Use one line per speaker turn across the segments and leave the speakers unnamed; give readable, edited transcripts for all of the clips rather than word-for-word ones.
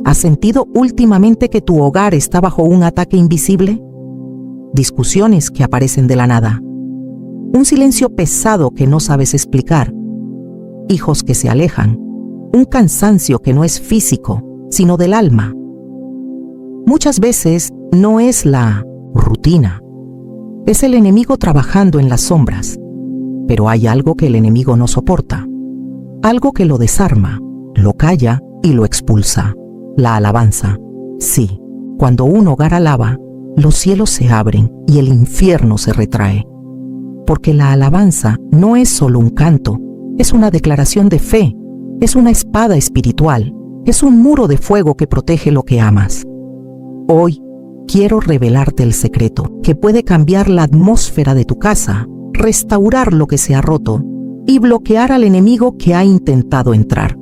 ¿Has sentido últimamente que tu hogar está bajo un ataque invisible? Discusiones que aparecen de la nada. Un silencio pesado que no sabes explicar. Hijos que se alejan. Un cansancio que no es físico, sino del alma. Muchas veces no es la rutina. Es el enemigo trabajando en las sombras. Pero hay algo que el enemigo no soporta. Algo que lo desarma, lo calla y lo expulsa. La alabanza. Sí, cuando un hogar alaba, los cielos se abren y el infierno se retrae. Porque la alabanza no es solo un canto, es una declaración de fe, es una espada espiritual, es un muro de fuego que protege lo que amas. Hoy quiero revelarte el secreto que puede cambiar la atmósfera de tu casa, restaurar lo que se ha roto y bloquear al enemigo que ha intentado entrar.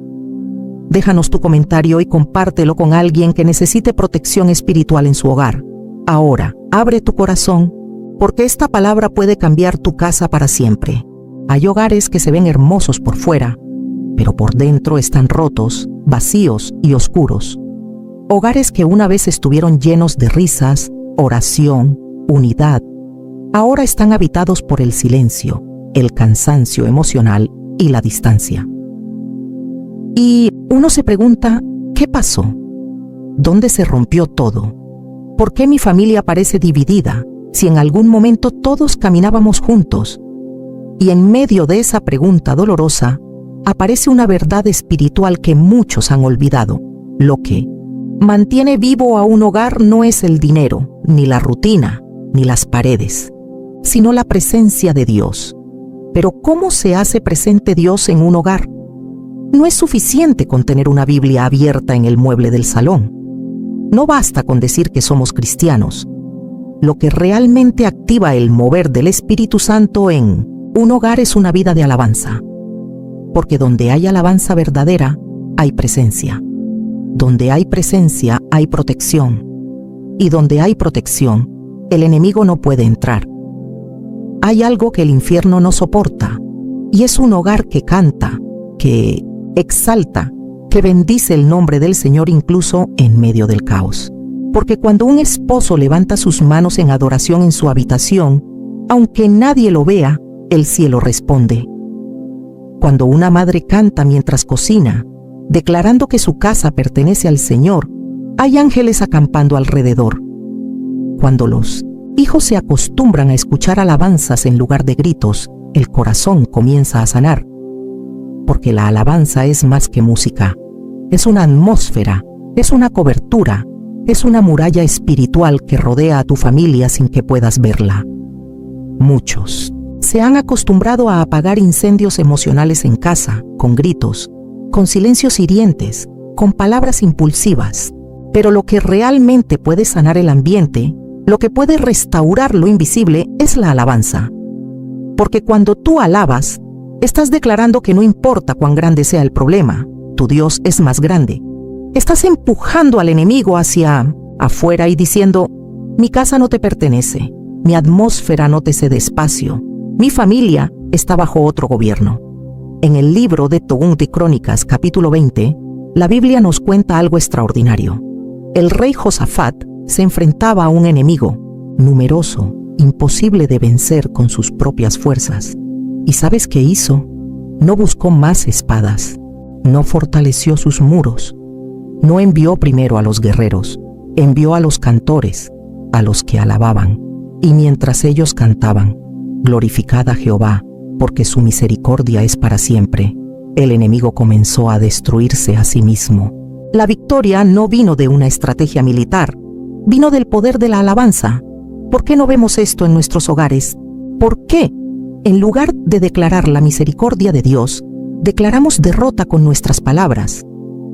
Déjanos tu comentario y compártelo con alguien que necesite protección espiritual en su hogar. Ahora, abre tu corazón, porque esta palabra puede cambiar tu casa para siempre. Hay hogares que se ven hermosos por fuera, pero por dentro están rotos, vacíos y oscuros. Hogares que una vez estuvieron llenos de risas, oración, unidad, ahora están habitados por el silencio, el cansancio emocional y la distancia. Y uno se pregunta, ¿qué pasó? ¿Dónde se rompió todo? ¿Por qué mi familia parece dividida si en algún momento todos caminábamos juntos? Y en medio de esa pregunta dolorosa, aparece una verdad espiritual que muchos han olvidado. Lo que mantiene vivo a un hogar no es el dinero, ni la rutina, ni las paredes, sino la presencia de Dios. Pero ¿cómo se hace presente Dios en un hogar? No es suficiente con tener una Biblia abierta en el mueble del salón. No basta con decir que somos cristianos. Lo que realmente activa el mover del Espíritu Santo en un hogar es una vida de alabanza. Porque donde hay alabanza verdadera, hay presencia. Donde hay presencia, hay protección. Y donde hay protección, el enemigo no puede entrar. Hay algo que el infierno no soporta, y es un hogar que canta, que exalta, que bendice el nombre del Señor incluso en medio del caos. Porque cuando un esposo levanta sus manos en adoración en su habitación, aunque nadie lo vea, el cielo responde. Cuando una madre canta mientras cocina, declarando que su casa pertenece al Señor, hay ángeles acampando alrededor. Cuando los hijos se acostumbran a escuchar alabanzas en lugar de gritos, el corazón comienza a sanar. Porque la alabanza es más que música, es una atmósfera, es una cobertura, es una muralla espiritual que rodea a tu familia sin que puedas verla. Muchos se han acostumbrado a apagar incendios emocionales en casa, con gritos, con silencios hirientes, con palabras impulsivas. Pero lo que realmente puede sanar el ambiente, lo que puede restaurar lo invisible, es la alabanza. Porque cuando tú alabas, estás declarando que no importa cuán grande sea el problema, tu Dios es más grande. Estás empujando al enemigo hacia afuera y diciendo, mi casa no te pertenece, mi atmósfera no te cede espacio, mi familia está bajo otro gobierno. En el libro de Segunda de Crónicas, capítulo 20, la Biblia nos cuenta algo extraordinario. El rey Josafat se enfrentaba a un enemigo numeroso, imposible de vencer con sus propias fuerzas. ¿Y sabes qué hizo? No buscó más espadas, no fortaleció sus muros, no envió primero a los guerreros, envió a los cantores, a los que alababan. Y mientras ellos cantaban, glorificad a Jehová, porque su misericordia es para siempre, el enemigo comenzó a destruirse a sí mismo. La victoria no vino de una estrategia militar, vino del poder de la alabanza. ¿Por qué no vemos esto en nuestros hogares? ¿Por qué, en lugar de declarar la misericordia de Dios, declaramos derrota con nuestras palabras?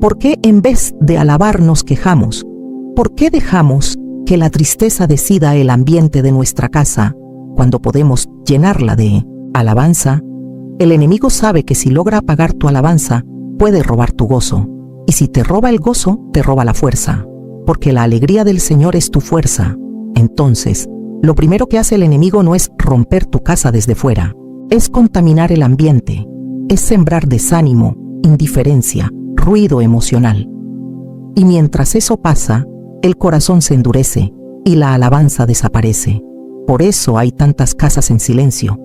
¿Por qué en vez de alabar nos quejamos? ¿Por qué dejamos que la tristeza decida el ambiente de nuestra casa cuando podemos llenarla de alabanza? El enemigo sabe que si logra apagar tu alabanza, puede robar tu gozo. Y si te roba el gozo, te roba la fuerza. Porque la alegría del Señor es tu fuerza. Entonces, lo primero que hace el enemigo no es romper tu casa desde fuera, es contaminar el ambiente, es sembrar desánimo, indiferencia, ruido emocional. Y mientras eso pasa, el corazón se endurece y la alabanza desaparece. Por eso hay tantas casas en silencio.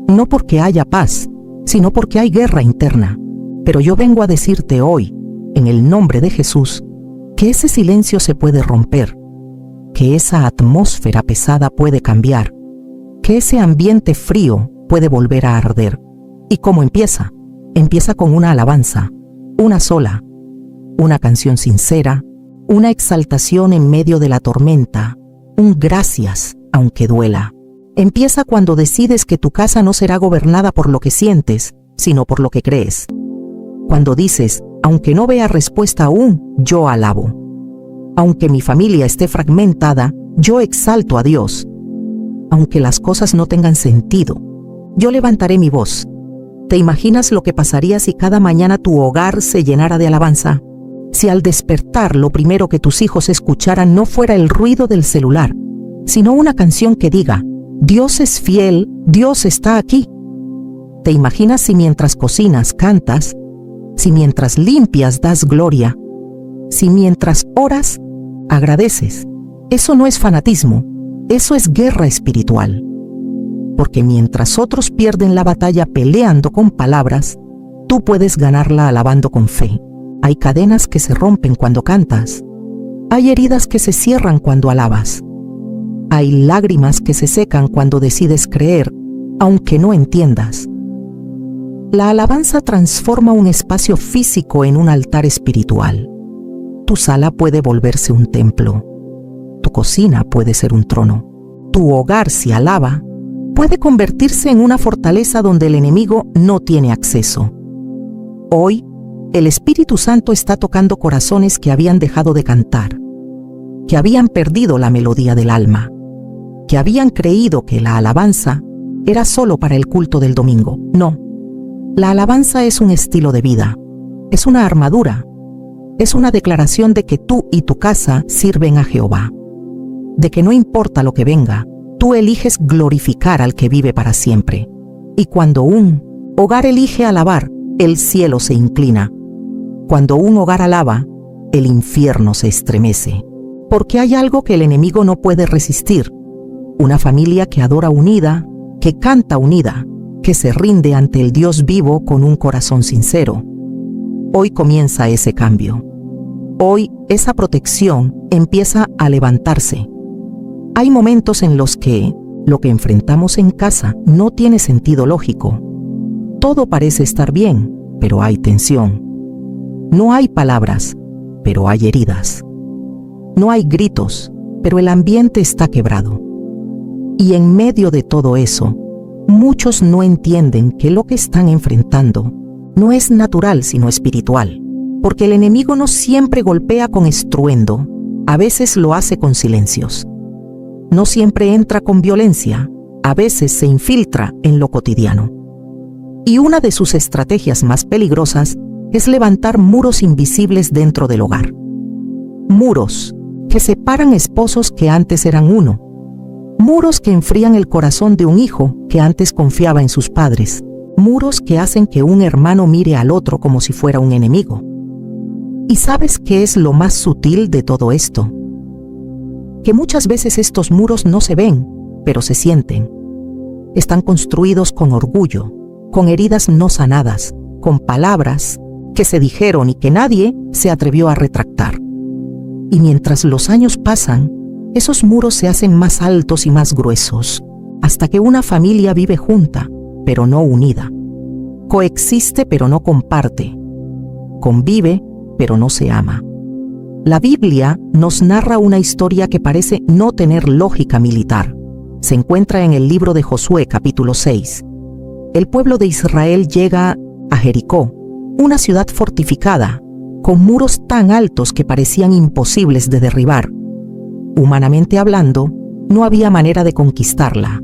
No porque haya paz, sino porque hay guerra interna. Pero yo vengo a decirte hoy, en el nombre de Jesús, que ese silencio se puede romper, que esa atmósfera pesada puede cambiar, que ese ambiente frío puede volver a arder. ¿Y cómo empieza? Empieza con una alabanza, una sola, una canción sincera, una exaltación en medio de la tormenta, un gracias, aunque duela. Empieza cuando decides que tu casa no será gobernada por lo que sientes, sino por lo que crees. Cuando dices, aunque no vea respuesta aún, yo alabo. Aunque mi familia esté fragmentada, yo exalto a Dios. Aunque las cosas no tengan sentido, yo levantaré mi voz. ¿Te imaginas lo que pasaría si cada mañana tu hogar se llenara de alabanza? Si al despertar lo primero que tus hijos escucharan no fuera el ruido del celular, sino una canción que diga, Dios es fiel, Dios está aquí. ¿Te imaginas si mientras cocinas cantas? Si mientras limpias das gloria? Si mientras oras agradeces? Eso no es fanatismo, eso es guerra espiritual. Porque mientras otros pierden la batalla peleando con palabras, tú puedes ganarla alabando con fe. Hay cadenas que se rompen cuando cantas. Hay heridas que se cierran cuando alabas. Hay lágrimas que se secan cuando decides creer, aunque no entiendas. La alabanza transforma un espacio físico en un altar espiritual. Tu sala puede volverse un templo. Tu cocina puede ser un trono. Tu hogar, si alaba, puede convertirse en una fortaleza donde el enemigo no tiene acceso. Hoy, el Espíritu Santo está tocando corazones que habían dejado de cantar, que habían perdido la melodía del alma, que habían creído que la alabanza era solo para el culto del domingo. No, la alabanza es un estilo de vida, es una armadura, es una declaración de que tú y tu casa sirven a Jehová, de que no importa lo que venga, tú eliges glorificar al que vive para siempre. Y cuando un hogar elige alabar, el cielo se inclina. Cuando un hogar alaba, el infierno se estremece. Porque hay algo que el enemigo no puede resistir. Una familia que adora unida, que canta unida, que se rinde ante el Dios vivo con un corazón sincero. Hoy comienza ese cambio. Hoy esa protección empieza a levantarse. Hay momentos en los que lo que enfrentamos en casa no tiene sentido lógico. Todo parece estar bien, pero hay tensión. No hay palabras, pero hay heridas. No hay gritos, pero el ambiente está quebrado. Y en medio de todo eso, muchos no entienden que lo que están enfrentando no es natural sino espiritual, porque el enemigo no siempre golpea con estruendo, a veces lo hace con silencios. No siempre entra con violencia, a veces se infiltra en lo cotidiano. Y una de sus estrategias más peligrosas es levantar muros invisibles dentro del hogar. Muros que separan esposos que antes eran uno. Muros que enfrían el corazón de un hijo que antes confiaba en sus padres. Muros que hacen que un hermano mire al otro como si fuera un enemigo. ¿Y sabes qué es lo más sutil de todo esto? Que muchas veces estos muros no se ven, pero se sienten. Están construidos con orgullo, con heridas no sanadas, con palabras que se dijeron y que nadie se atrevió a retractar. Y mientras los años pasan, esos muros se hacen más altos y más gruesos, hasta que una familia vive junta, pero no unida. Coexiste, pero no comparte. Convive, pero no se ama. La Biblia nos narra una historia que parece no tener lógica militar. Se encuentra en el libro de Josué, capítulo 6. El pueblo de Israel llega a Jericó, una ciudad fortificada, con muros tan altos que parecían imposibles de derribar. Humanamente hablando, no había manera de conquistarla.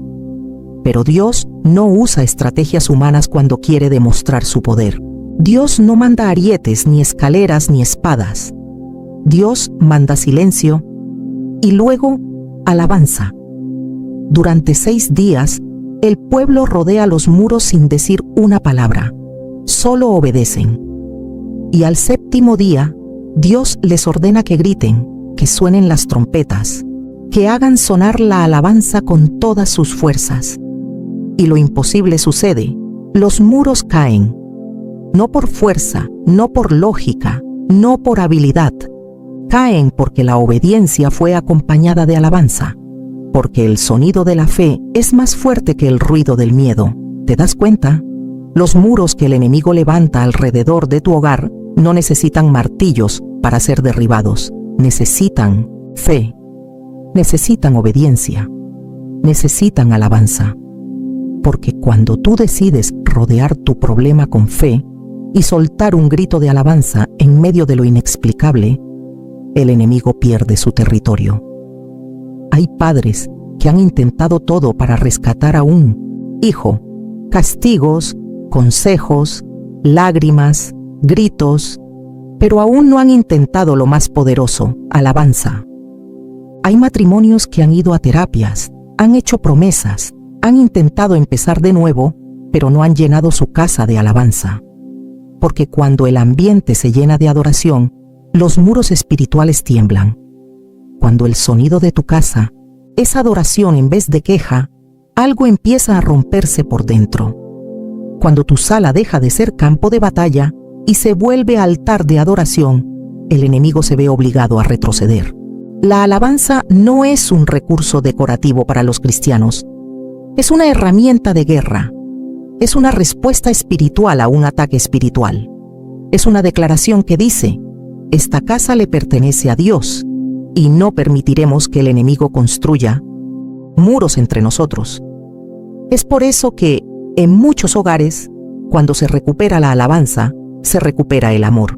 Pero Dios no usa estrategias humanas cuando quiere demostrar su poder. Dios no manda arietes, ni escaleras, ni espadas. Dios manda silencio y luego alabanza. Durante 6 días, el pueblo rodea los muros sin decir una palabra. Solo obedecen. Y al 7º día, Dios les ordena que griten, que suenen las trompetas, que hagan sonar la alabanza con todas sus fuerzas. Y lo imposible sucede, los muros caen, no por fuerza, no por lógica, no por habilidad. Caen porque la obediencia fue acompañada de alabanza, porque el sonido de la fe es más fuerte que el ruido del miedo. ¿Te das cuenta? Los muros que el enemigo levanta alrededor de tu hogar no necesitan martillos para ser derribados. Necesitan fe, necesitan obediencia, necesitan alabanza. Porque cuando tú decides rodear tu problema con fe y soltar un grito de alabanza en medio de lo inexplicable, el enemigo pierde su territorio. Hay padres que han intentado todo para rescatar a un hijo: castigos, consejos, lágrimas, gritos, pero aún no han intentado lo más poderoso: alabanza. Hay matrimonios que han ido a terapias, han hecho promesas, han intentado empezar de nuevo, pero no han llenado su casa de alabanza. Porque cuando el ambiente se llena de adoración, los muros espirituales tiemblan. Cuando el sonido de tu casa es adoración en vez de queja, algo empieza a romperse por dentro. Cuando tu sala deja de ser campo de batalla y se vuelve altar de adoración, el enemigo se ve obligado a retroceder. La alabanza no es un recurso decorativo para los cristianos. Es una herramienta de guerra. Es una respuesta espiritual a un ataque espiritual. Es una declaración que dice: esta casa le pertenece a Dios y no permitiremos que el enemigo construya muros entre nosotros. Es por eso que, en muchos hogares, cuando se recupera la alabanza, se recupera el amor.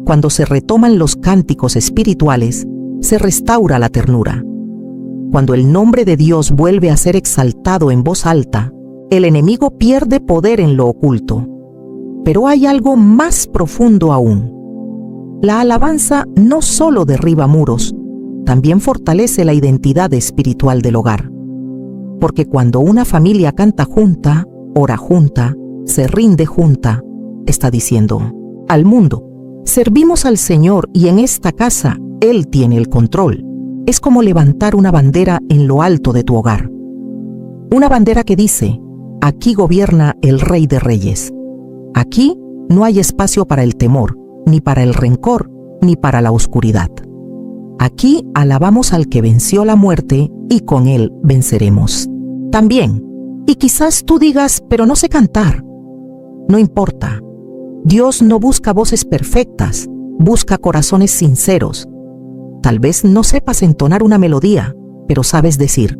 Cuando se retoman los cánticos espirituales, se restaura la ternura. Cuando el nombre de Dios vuelve a ser exaltado en voz alta, el enemigo pierde poder en lo oculto. Pero hay algo más profundo aún. La alabanza no solo derriba muros, también fortalece la identidad espiritual del hogar. Porque cuando una familia canta junta, ora junta, se rinde junta, está diciendo al mundo: servimos al Señor y en esta casa Él tiene el control. Es como levantar una bandera en lo alto de tu hogar. Una bandera que dice: aquí gobierna el Rey de Reyes. Aquí no hay espacio para el temor, ni para el rencor, ni para la oscuridad. Aquí alabamos al que venció la muerte y con él venceremos. También, y quizás tú digas: pero no sé cantar. No importa. Dios no busca voces perfectas, busca corazones sinceros. Tal vez no sepas entonar una melodía, pero sabes decir: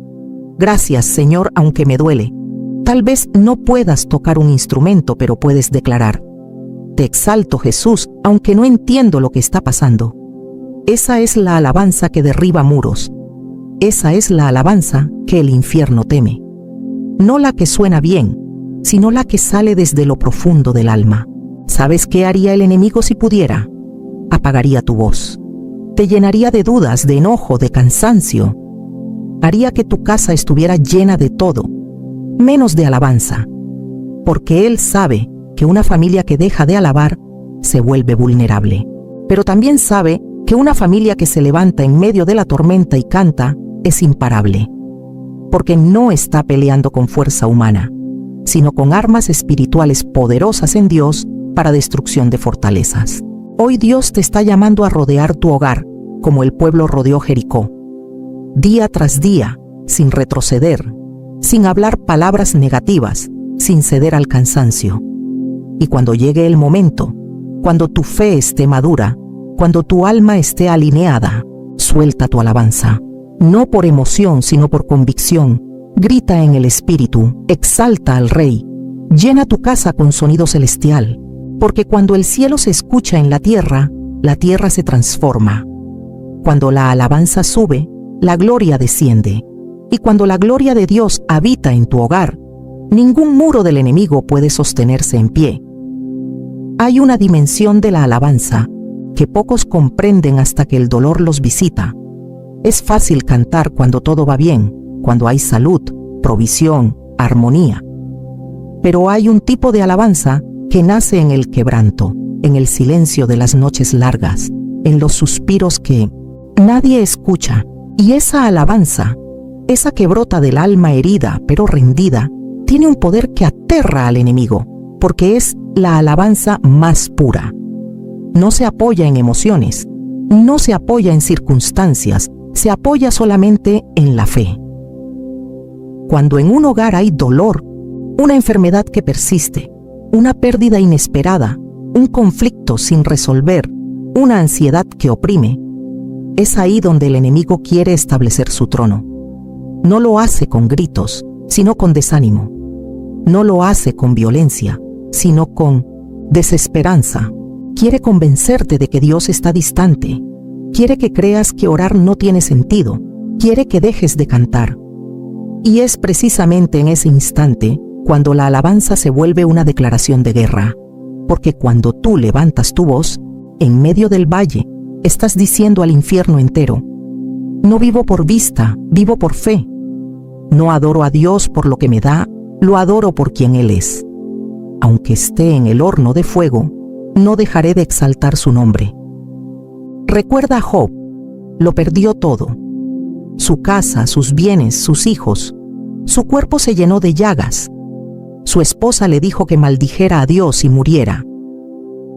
gracias, Señor, aunque me duele. Tal vez no puedas tocar un instrumento, pero puedes declarar: te exalto, Jesús, aunque no entiendo lo que está pasando. Esa es la alabanza que derriba muros. Esa es la alabanza que el infierno teme. No la que suena bien, sino la que sale desde lo profundo del alma. ¿Sabes qué haría el enemigo si pudiera? Apagaría tu voz. Te llenaría de dudas, de enojo, de cansancio. Haría que tu casa estuviera llena de todo, menos de alabanza. Porque él sabe que una familia que deja de alabar se vuelve vulnerable. Pero también sabe que una familia que se levanta en medio de la tormenta y canta es imparable. Porque no está peleando con fuerza humana, sino con armas espirituales poderosas en Dios para destrucción de fortalezas. Hoy Dios te está llamando a rodear tu hogar como el pueblo rodeó Jericó. Día tras día, sin retroceder, sin hablar palabras negativas, sin ceder al cansancio. Y cuando llegue el momento, cuando tu fe esté madura, cuando tu alma esté alineada, suelta tu alabanza. No por emoción, sino por convicción. Grita en el espíritu, exalta al Rey. Llena tu casa con sonido celestial. Porque cuando el cielo se escucha en la tierra se transforma. Cuando la alabanza sube, la gloria desciende. Y cuando la gloria de Dios habita en tu hogar, ningún muro del enemigo puede sostenerse en pie. Hay una dimensión de la alabanza que pocos comprenden hasta que el dolor los visita. Es fácil cantar cuando todo va bien, cuando hay salud, provisión, armonía. Pero hay un tipo de alabanza que nace en el quebranto, en el silencio de las noches largas, en los suspiros que nadie escucha. Y esa alabanza, esa que brota del alma herida pero rendida, tiene un poder que aterra al enemigo, porque es la alabanza más pura. No se apoya en emociones, no se apoya en circunstancias, se apoya solamente en la fe. Cuando en un hogar hay dolor, una enfermedad que persiste, una pérdida inesperada, un conflicto sin resolver, una ansiedad que oprime, es ahí donde el enemigo quiere establecer su trono. No lo hace con gritos, sino con desánimo. No lo hace con violencia, sino con desesperanza. Quiere convencerte de que Dios está distante. Quiere que creas que orar no tiene sentido. Quiere que dejes de cantar. Y es precisamente en ese instante cuando la alabanza se vuelve una declaración de guerra. Porque cuando tú levantas tu voz, en medio del valle, estás diciendo al infierno entero: no vivo por vista, vivo por fe. No adoro a Dios por lo que me da, lo adoro por quien Él es. Aunque esté en el horno de fuego, no dejaré de exaltar su nombre. Recuerda a Job, lo perdió todo. Su casa, sus bienes, sus hijos. Su cuerpo se llenó de llagas. Su esposa le dijo que maldijera a Dios y muriera.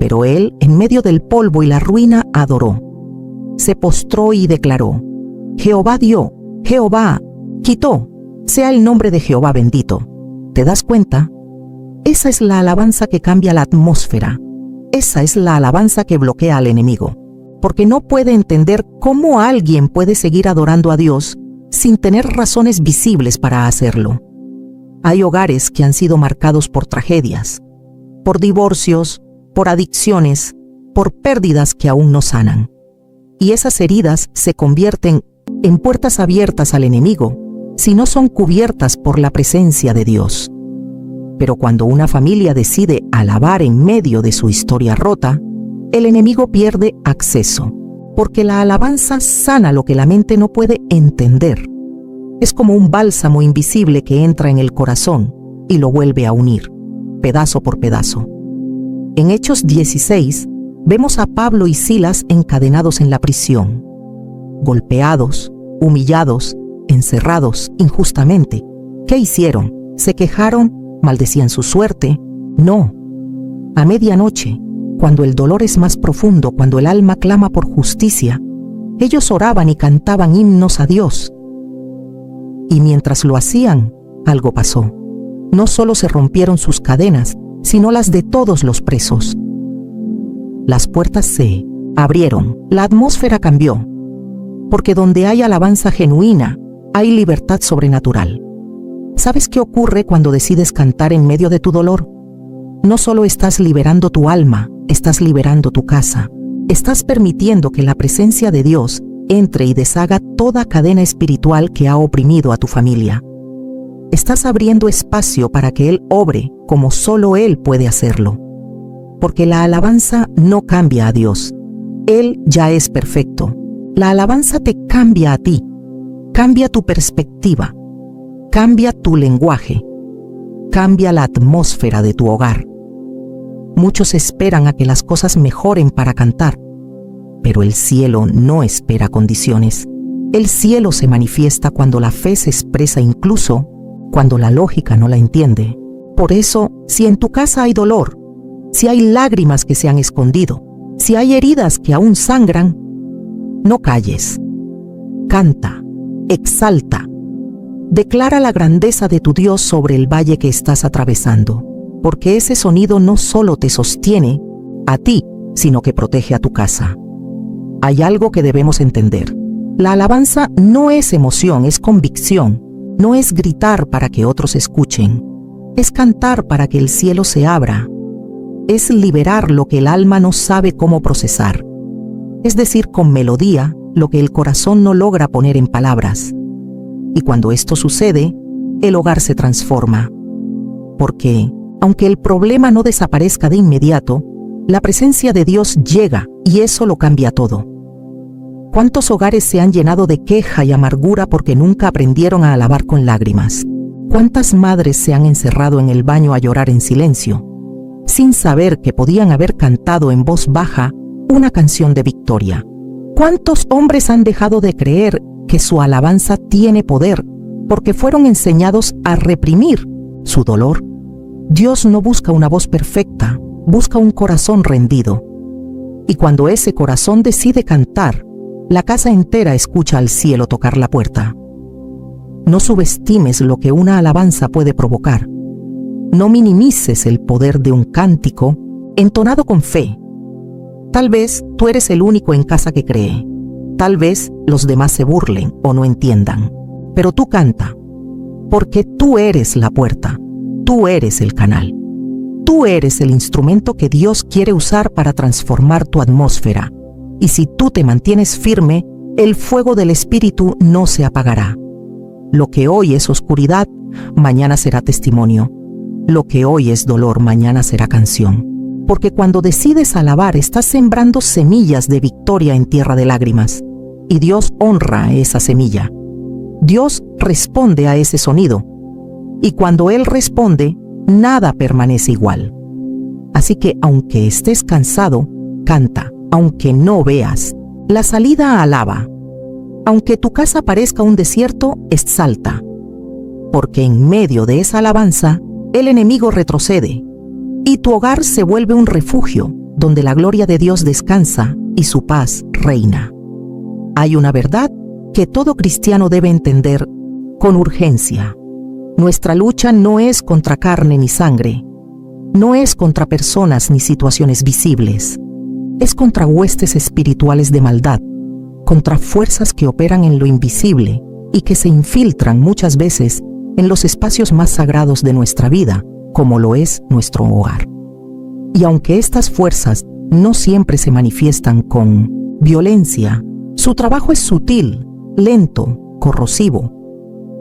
Pero él, en medio del polvo y la ruina, adoró. Se postró y declaró: Jehová dio, Jehová quitó, sea el nombre de Jehová bendito. ¿Te das cuenta? Esa es la alabanza que cambia la atmósfera. Esa es la alabanza que bloquea al enemigo, porque no puede entender cómo alguien puede seguir adorando a Dios sin tener razones visibles para hacerlo. Hay hogares que han sido marcados por tragedias, por divorcios, por adicciones, por pérdidas que aún no sanan. Y esas heridas se convierten en puertas abiertas al enemigo si no son cubiertas por la presencia de Dios. Pero cuando una familia decide alabar en medio de su historia rota, el enemigo pierde acceso, porque la alabanza sana lo que la mente no puede entender. Es como un bálsamo invisible que entra en el corazón y lo vuelve a unir, pedazo por pedazo. En Hechos 16, vemos a Pablo y Silas encadenados en la prisión, golpeados, humillados, encerrados injustamente. ¿Qué hicieron? ¿Se quejaron? ¿Maldecían su suerte? No. A medianoche, cuando el dolor es más profundo, cuando el alma clama por justicia, ellos oraban y cantaban himnos a Dios. Y mientras lo hacían, algo pasó. No solo se rompieron sus cadenas, sino las de todos los presos. Las puertas se abrieron, la atmósfera cambió, porque donde hay alabanza genuina, hay libertad sobrenatural. ¿Sabes qué ocurre cuando decides cantar en medio de tu dolor? No solo estás liberando tu alma, estás liberando tu casa. Estás permitiendo que la presencia de Dios entre y deshaga toda cadena espiritual que ha oprimido a tu familia. Estás abriendo espacio para que Él obre como solo Él puede hacerlo. Porque la alabanza no cambia a Dios. Él ya es perfecto. La alabanza te cambia a ti. Cambia tu perspectiva. Cambia tu lenguaje. Cambia la atmósfera de tu hogar. Muchos esperan a que las cosas mejoren para cantar, pero el cielo no espera condiciones. El cielo se manifiesta cuando la fe se expresa, incluso cuando la lógica no la entiende. Por eso, si en tu casa hay dolor, si hay lágrimas que se han escondido, si hay heridas que aún sangran, no calles. Canta, exalta, declara la grandeza de tu Dios sobre el valle que estás atravesando, porque ese sonido no solo te sostiene a ti, sino que protege a tu casa. Hay algo que debemos entender. La alabanza no es emoción, es convicción. No es gritar para que otros escuchen. Es cantar para que el cielo se abra. Es liberar lo que el alma no sabe cómo procesar. Es decir, con melodía, lo que el corazón no logra poner en palabras. Y cuando esto sucede, el hogar se transforma. Porque, aunque el problema no desaparezca de inmediato, la presencia de Dios llega y eso lo cambia todo. ¿Cuántos hogares se han llenado de queja y amargura porque nunca aprendieron a alabar con lágrimas? ¿Cuántas madres se han encerrado en el baño a llorar en silencio? sin saber que podían haber cantado en voz baja una canción de victoria. ¿Cuántos hombres han dejado de creer que su alabanza tiene poder porque fueron enseñados a reprimir su dolor? Dios no busca una voz perfecta, busca un corazón rendido. Y cuando ese corazón decide cantar, la casa entera escucha al cielo tocar la puerta. No subestimes lo que una alabanza puede provocar. No minimices el poder de un cántico entonado con fe. Tal vez tú eres el único en casa que cree. Tal vez los demás se burlen o no entiendan. Pero tú canta, porque tú eres la puerta. Tú eres el canal. Tú eres el instrumento que Dios quiere usar para transformar tu atmósfera. Y si tú te mantienes firme, el fuego del Espíritu no se apagará. Lo que hoy es oscuridad, mañana será testimonio. Lo que hoy es dolor, mañana será canción. Porque cuando decides alabar, estás sembrando semillas de victoria en tierra de lágrimas. Y Dios honra esa semilla. Dios responde a ese sonido. Y cuando Él responde, nada permanece igual. Así que aunque estés cansado, canta. Aunque no veas la salida, alaba. Aunque tu casa parezca un desierto, exalta. Porque en medio de esa alabanza, el enemigo retrocede. Y tu hogar se vuelve un refugio donde la gloria de Dios descansa y su paz reina. Hay una verdad que todo cristiano debe entender con urgencia. Nuestra lucha no es contra carne ni sangre. No es contra personas ni situaciones visibles. Es contra huestes espirituales de maldad, contra fuerzas que operan en lo invisible y que se infiltran muchas veces en los espacios más sagrados de nuestra vida, como lo es nuestro hogar. Y aunque estas fuerzas no siempre se manifiestan con violencia, su trabajo es sutil, lento, corrosivo.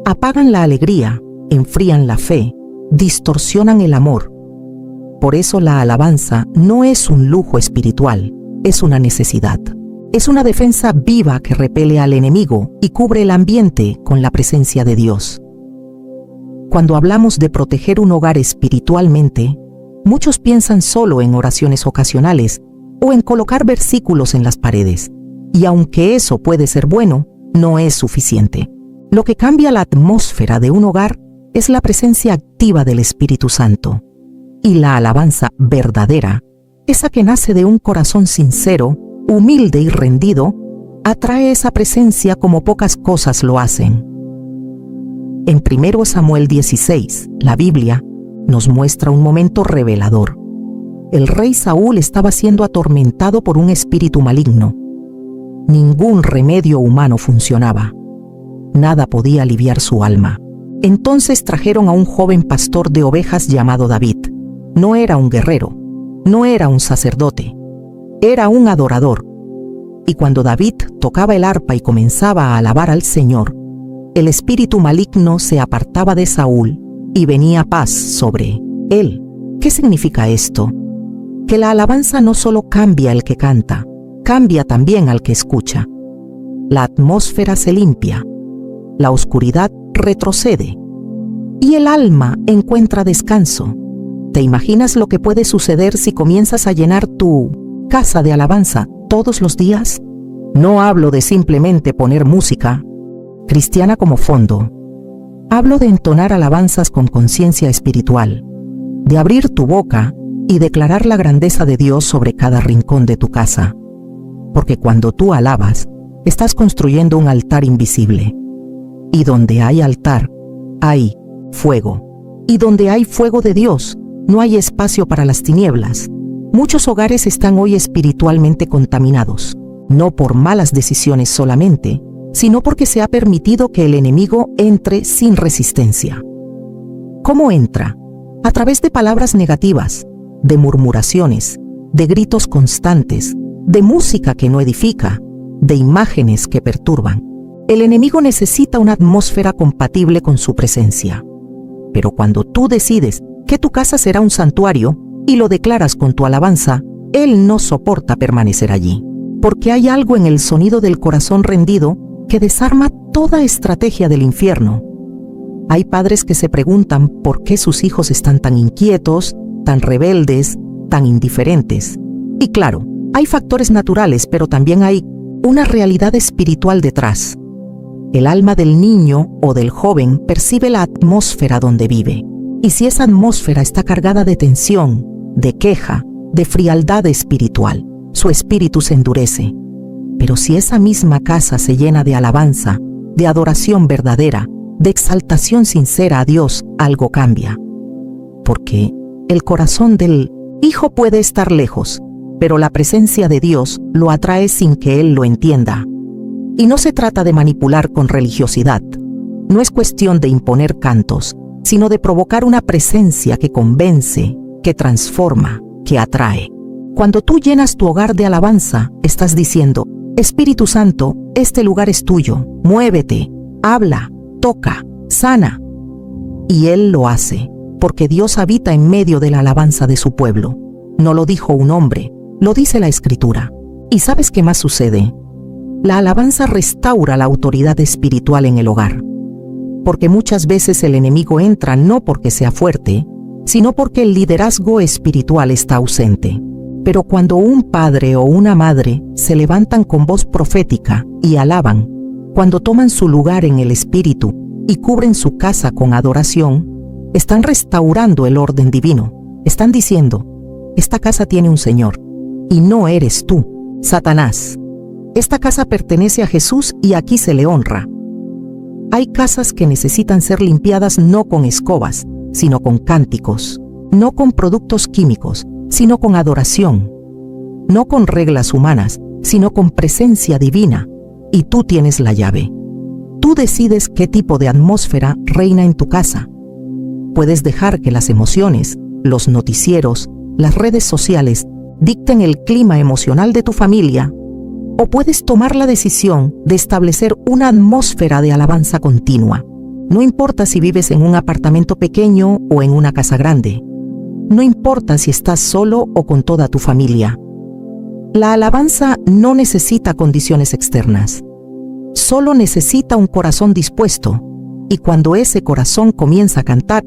Apagan la alegría, enfrían la fe, distorsionan el amor. Por eso la alabanza no es un lujo espiritual, es una necesidad. Es una defensa viva que repele al enemigo y cubre el ambiente con la presencia de Dios. Cuando hablamos de proteger un hogar espiritualmente, muchos piensan solo en oraciones ocasionales o en colocar versículos en las paredes. Y aunque eso puede ser bueno, no es suficiente. Lo que cambia la atmósfera de un hogar es la presencia activa del Espíritu Santo. Y la alabanza verdadera, esa que nace de un corazón sincero, humilde y rendido, atrae esa presencia como pocas cosas lo hacen. En 1 Samuel 16, la Biblia nos muestra un momento revelador. El rey Saúl estaba siendo atormentado por un espíritu maligno. Ningún remedio humano funcionaba. Nada podía aliviar su alma. Entonces trajeron a un joven pastor de ovejas llamado David. No era un guerrero, no era un sacerdote, era un adorador. Y cuando David tocaba el arpa y comenzaba a alabar al Señor, el espíritu maligno se apartaba de Saúl y venía paz sobre él. ¿Qué significa esto? Que la alabanza no solo cambia al que canta, cambia también al que escucha. La atmósfera se limpia, la oscuridad retrocede y el alma encuentra descanso. ¿Te imaginas lo que puede suceder si comienzas a llenar tu casa de alabanza todos los días? No hablo de simplemente poner música cristiana como fondo. Hablo de entonar alabanzas con conciencia espiritual, de abrir tu boca y declarar la grandeza de Dios sobre cada rincón de tu casa. Porque cuando tú alabas, estás construyendo un altar invisible. Y donde hay altar, hay fuego. Y donde hay fuego de Dios, no hay espacio para las tinieblas. Muchos hogares están hoy espiritualmente contaminados, no por malas decisiones solamente, sino porque se ha permitido que el enemigo entre sin resistencia. ¿Cómo entra? A través de palabras negativas, de murmuraciones, de gritos constantes, de música que no edifica, de imágenes que perturban. El enemigo necesita una atmósfera compatible con su presencia. Pero cuando tú decides que tu casa será un santuario y lo declaras con tu alabanza, él no soporta permanecer allí. Porque hay algo en el sonido del corazón rendido que desarma toda estrategia del infierno. Hay padres que se preguntan por qué sus hijos están tan inquietos, tan rebeldes, tan indiferentes. Y claro, hay factores naturales, pero también hay una realidad espiritual detrás. El alma del niño o del joven percibe la atmósfera donde vive. Y si esa atmósfera está cargada de tensión, de queja, de frialdad espiritual, su espíritu se endurece. Pero si esa misma casa se llena de alabanza, de adoración verdadera, de exaltación sincera a Dios, algo cambia. Porque el corazón del hijo puede estar lejos, pero la presencia de Dios lo atrae sin que él lo entienda. Y no se trata de manipular con religiosidad. No es cuestión de imponer cantos, sino de provocar una presencia que convence, que transforma, que atrae. Cuando tú llenas tu hogar de alabanza, estás diciendo: Espíritu Santo, este lugar es tuyo, muévete, habla, toca, sana. Y Él lo hace, porque Dios habita en medio de la alabanza de su pueblo. No lo dijo un hombre, lo dice la Escritura. ¿Y sabes qué más sucede? La alabanza restaura la autoridad espiritual en el hogar. Porque muchas veces el enemigo entra no porque sea fuerte, sino porque el liderazgo espiritual está ausente. Pero cuando un padre o una madre se levantan con voz profética y alaban, cuando toman su lugar en el espíritu y cubren su casa con adoración, están restaurando el orden divino. Están diciendo: esta casa tiene un Señor, y no eres tú, Satanás. Esta casa pertenece a Jesús y aquí se le honra. Hay casas que necesitan ser limpiadas no con escobas, sino con cánticos, no con productos químicos, sino con adoración, no con reglas humanas, sino con presencia divina, y tú tienes la llave. Tú decides qué tipo de atmósfera reina en tu casa. Puedes dejar que las emociones, los noticieros, las redes sociales dicten el clima emocional de tu familia, o puedes tomar la decisión de establecer una atmósfera de alabanza continua. No importa si vives en un apartamento pequeño o en una casa grande. No importa si estás solo o con toda tu familia. La alabanza no necesita condiciones externas. Solo necesita un corazón dispuesto. Y cuando ese corazón comienza a cantar,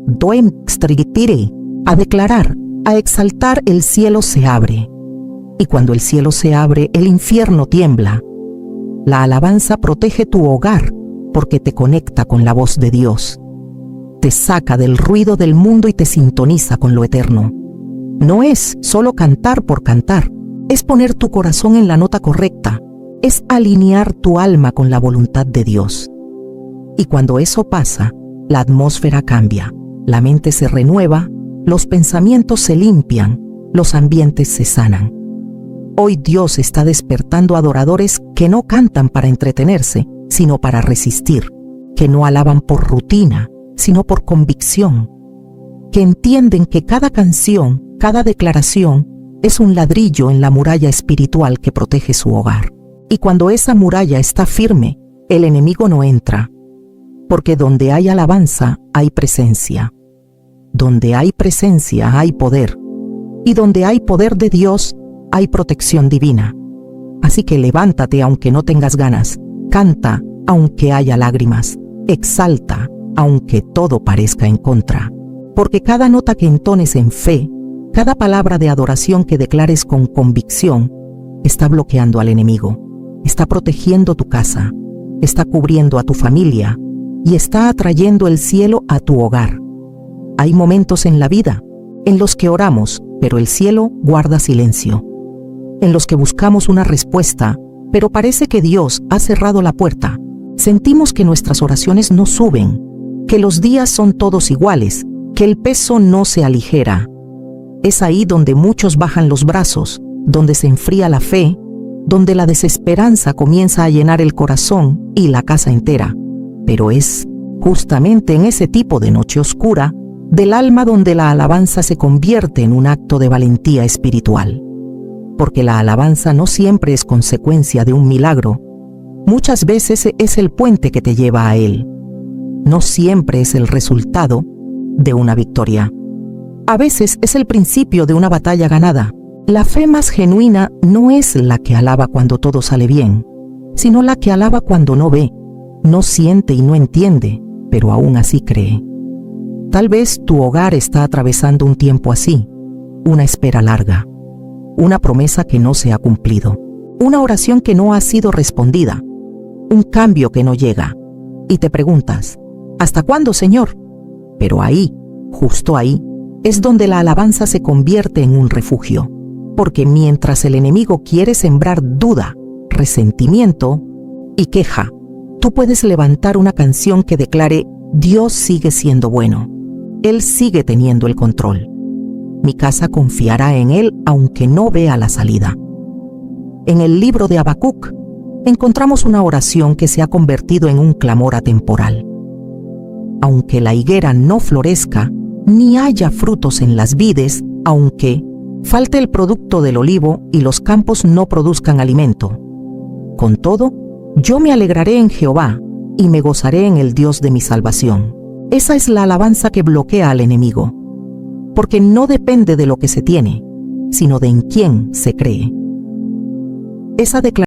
a declarar, a exaltar, el cielo se abre. Y cuando el cielo se abre, el infierno tiembla. La alabanza protege tu hogar porque te conecta con la voz de Dios. Te saca del ruido del mundo y te sintoniza con lo eterno. No es solo cantar por cantar, es poner tu corazón en la nota correcta, es alinear tu alma con la voluntad de Dios. Y cuando eso pasa, la atmósfera cambia, la mente se renueva, los pensamientos se limpian, los ambientes se sanan. Hoy Dios está despertando adoradores que no cantan para entretenerse, sino para resistir, que no alaban por rutina, sino por convicción, que entienden que cada canción, cada declaración, es un ladrillo en la muralla espiritual que protege su hogar. Y cuando esa muralla está firme, el enemigo no entra, porque donde hay alabanza, hay presencia. Donde hay presencia, hay poder. Y donde hay poder de Dios, hay protección divina. Así que levántate aunque no tengas ganas, canta aunque haya lágrimas, exalta aunque todo parezca en contra. Porque cada nota que entones en fe, cada palabra de adoración que declares con convicción, está bloqueando al enemigo, está protegiendo tu casa, está cubriendo a tu familia y está atrayendo el cielo a tu hogar. Hay momentos en la vida en los que oramos, pero el cielo guarda silencio. En los que buscamos una respuesta, pero parece que Dios ha cerrado la puerta. Sentimos que nuestras oraciones no suben, que los días son todos iguales, que el peso no se aligera. Es ahí donde muchos bajan los brazos, donde se enfría la fe, donde la desesperanza comienza a llenar el corazón y la casa entera. Pero es justamente en ese tipo de noche oscura del alma donde la alabanza se convierte en un acto de valentía espiritual. Porque la alabanza no siempre es consecuencia de un milagro. Muchas veces es el puente que te lleva a él. No siempre es el resultado de una victoria. A veces es el principio de una batalla ganada. La fe más genuina no es la que alaba cuando todo sale bien, sino la que alaba cuando no ve, no siente y no entiende, pero aún así cree. Tal vez tu hogar está atravesando un tiempo así, una espera larga, una promesa que no se ha cumplido, una oración que no ha sido respondida, un cambio que no llega. Y te preguntas, ¿hasta cuándo, Señor? Pero ahí, justo ahí, es donde la alabanza se convierte en un refugio. Porque mientras el enemigo quiere sembrar duda, resentimiento y queja, tú puedes levantar una canción que declare: Dios sigue siendo bueno. Él sigue teniendo el control. Mi casa confiará en Él aunque no vea la salida. En el libro de Habacuc encontramos una oración que se ha convertido en un clamor atemporal. Aunque la higuera no florezca, ni haya frutos en las vides, aunque falte el producto del olivo y los campos no produzcan alimento, con todo, yo me alegraré en Jehová y me gozaré en el Dios de mi salvación. Esa es la alabanza que bloquea al enemigo, porque no depende de lo que se tiene, sino de en quién se cree. Esa declaración